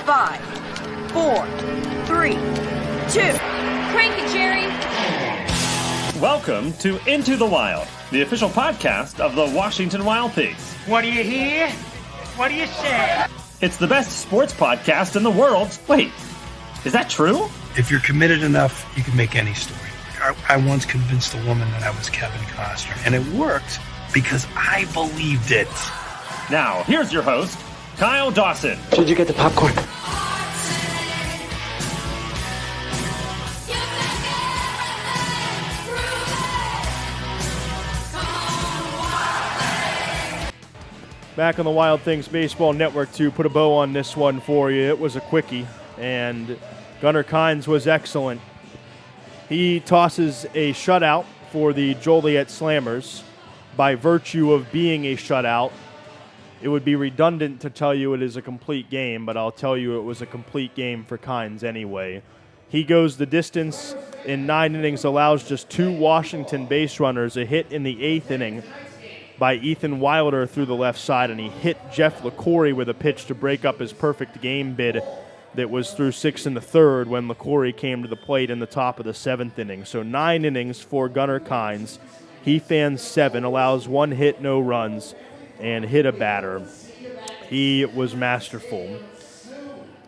5, 4, 3, 2. Crank it, Jerry. Welcome to Into the Wild, the official podcast of the Washington Wild Pigs. What do you hear? What do you say? It's the best sports podcast in the world. Wait, is that true? If you're committed enough, you can make any story. I once convinced a woman that I was Kevin Costner, and it worked because I believed it. Now, here's your host, Kyle Dawson. Did you get the popcorn? Back on the Wild Things Baseball Network to put a bow on this one for you. It was a quickie, and Gunnar Kynes was excellent. He tosses a shutout for the Joliet Slammers. By virtue of being a shutout, it would be redundant to tell you it is a complete game, but I'll tell you it was a complete game for Kynes anyway. He goes the distance in 9 innings, allows just 2 Washington base runners, a hit in the 8th inning by Ethan Wilder through the left side, and he hit Jeff LaCorey with a pitch to break up his perfect game bid that was through 6 in the 3rd when LaCorey came to the plate in the top of the 7th inning. So 9 innings for Gunnar Kynes. He fans 7, allows 1 hit, no runs, and hit a batter. He was masterful.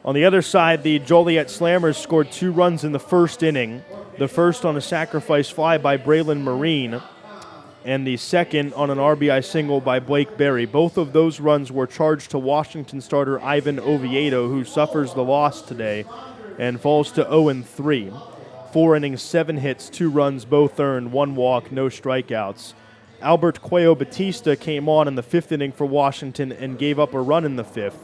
On the other side, the Joliet Slammers scored 2 runs in the 1st inning. The first on a sacrifice fly by Braylon Marine, and the second on an RBI single by Blake Berry. Both of those runs were charged to Washington starter Ivan Oviedo, who suffers the loss today and falls to 0-3. 4 innings, 7 hits, 2 runs, both earned, 1 walk, no strikeouts. Albert Cuello Batista came on in the 5th inning for Washington and gave up a run in the 5th.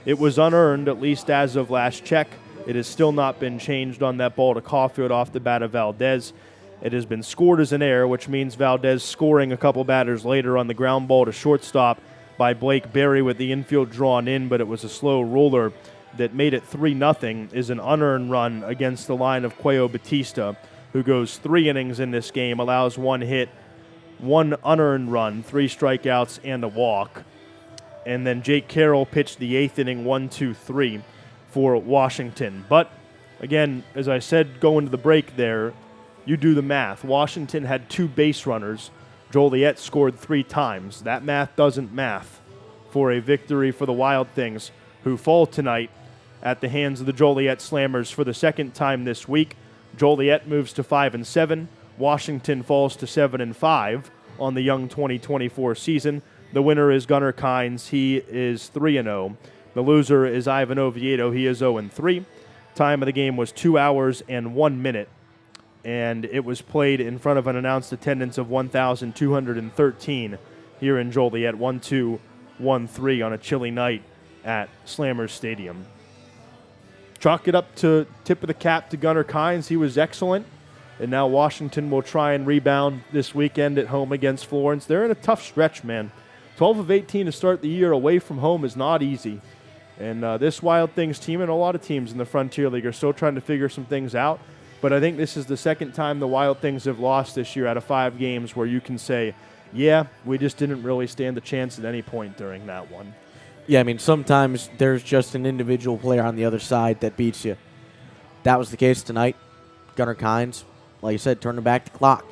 It was unearned, at least as of last check. It has still not been changed on that ball to Caulfield off the bat of Valdez. It has been scored as an error, which means Valdez scoring a couple batters later on the ground ball to shortstop by Blake Berry with the infield drawn in, but it was a slow roller that made it 3-0, is an unearned run against the line of Cuello Batista, who goes 3 innings in this game, allows 1 hit, 1 unearned run, 3 strikeouts, and a walk. And then Jake Carroll pitched the 8th inning, 1-2-3 for Washington. But, again, as I said going to the break there, you do the math. Washington had 2 base runners. Joliet scored 3 times. That math doesn't math for a victory for the Wild Things, who fall tonight at the hands of the Joliet Slammers for the 2nd time this week. Joliet moves to 5-7. Washington falls to 7-5 on the young 2024 season. The winner is Gunnar Kynes. He is 3-0. The loser is Ivan Oviedo. He is 0-3. Time of the game was 2 hours and 1 minute. And it was played in front of an announced attendance of 1,213 here in Joliet, 1-2-1-3 on a chilly night at Slammers Stadium. Chalk it up to tip of the cap to Gunnar Kynes. He was excellent, and now Washington will try and rebound this weekend at home against Florence. They're in a tough stretch, man. 12 of 18 to start the year away from home is not easy. And this Wild Things team and a lot of teams in the Frontier League are still trying to figure some things out. But I think this is the 2nd time the Wild Things have lost this year out of 5 games where you can say, yeah, we just didn't really stand a chance at any point during that one. Yeah, I mean, sometimes there's just an individual player on the other side that beats you. That was the case tonight. Gunnar Kynes, like you said, turning back the clock.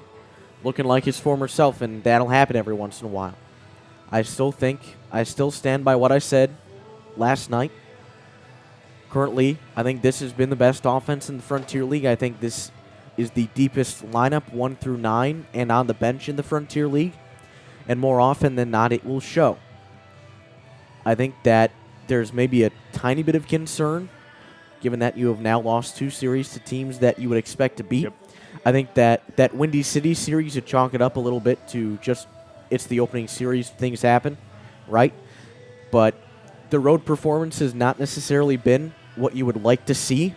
Looking like his former self, and that'll happen every once in a while. I still stand by what I said last night. Currently, I think this has been the best offense in the Frontier League. I think this is the deepest lineup, 1 through 9, and on the bench in the Frontier League. And more often than not, it will show. I think that there's maybe a tiny bit of concern, given that you have now lost 2 series to teams that you would expect to beat. Yep. I think that Windy City series, you chalk it up a little bit to just, it's the opening series, things happen, right? But the road performance has not necessarily been what you would like to see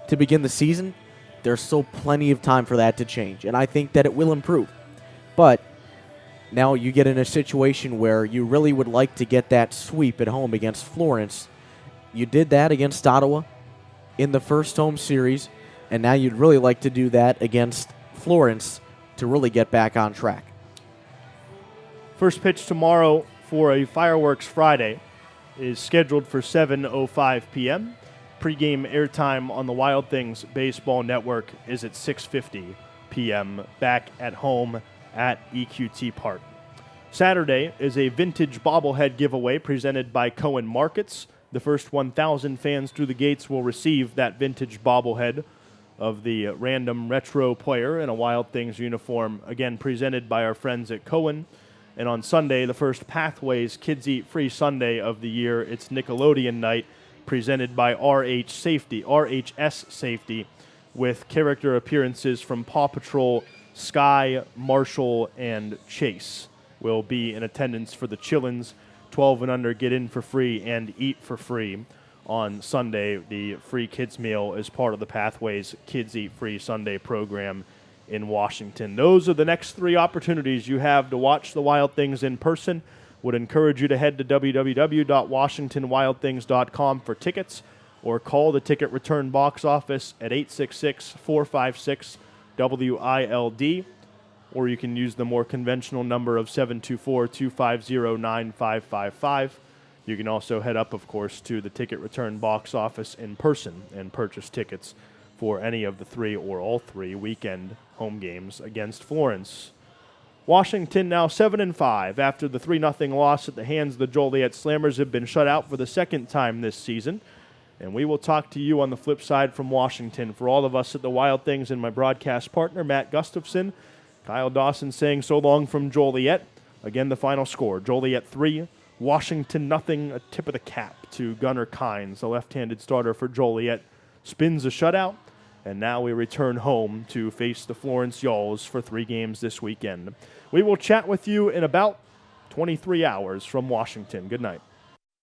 to begin the season. There's still plenty of time for that to change, and I think that it will improve. But now you get in a situation where you really would like to get that sweep at home against Florence. You did that against Ottawa in the first home series, and now you'd really like to do that against Florence to really get back on track. First pitch tomorrow for a Fireworks Friday is scheduled for 7:05 p.m. Pre-game airtime on the Wild Things Baseball Network is at 6:50 p.m. back at home at EQT Park. Saturday is a vintage bobblehead giveaway presented by Cohen Markets. The first 1,000 fans through the gates will receive that vintage bobblehead of the random retro player in a Wild Things uniform, again presented by our friends at Cohen. And on Sunday, the first Pathways Kids Eat Free Sunday of the year, it's Nickelodeon night presented by RHS Safety with character appearances from Paw Patrol. Sky, Marshall, and Chase will be in attendance for the Chillins. 12 and under get in for free and eat for free on Sunday. The free kids meal is part of the Pathways Kids Eat Free Sunday program in Washington. Those are the next 3 opportunities you have to watch the Wild Things in person. Would encourage you to head to www.washingtonwildthings.com for tickets or call the ticket return box office at 866-456-WILD, or you can use the more conventional number of 724-250-9555. You can also head up, of course, to the ticket return box office in person and purchase tickets for any of the 3 or all 3 weekend home games against Florence. Washington now 7-5 after the 3-0 loss at the hands of the Joliet Slammers have been shut out for the second time this season. And we will talk to you on the flip side from Washington. For all of us at the Wild Things and my broadcast partner, Matt Gustafson, Kyle Dawson saying so long from Joliet. Again, the final score, Joliet 3, Washington 0, a tip of the cap to Gunnar Kynes, the left-handed starter for Joliet. Spins a shutout, and now we return home to face the Florence Yalls for 3 games this weekend. We will chat with you in about 23 hours from Washington. Good night.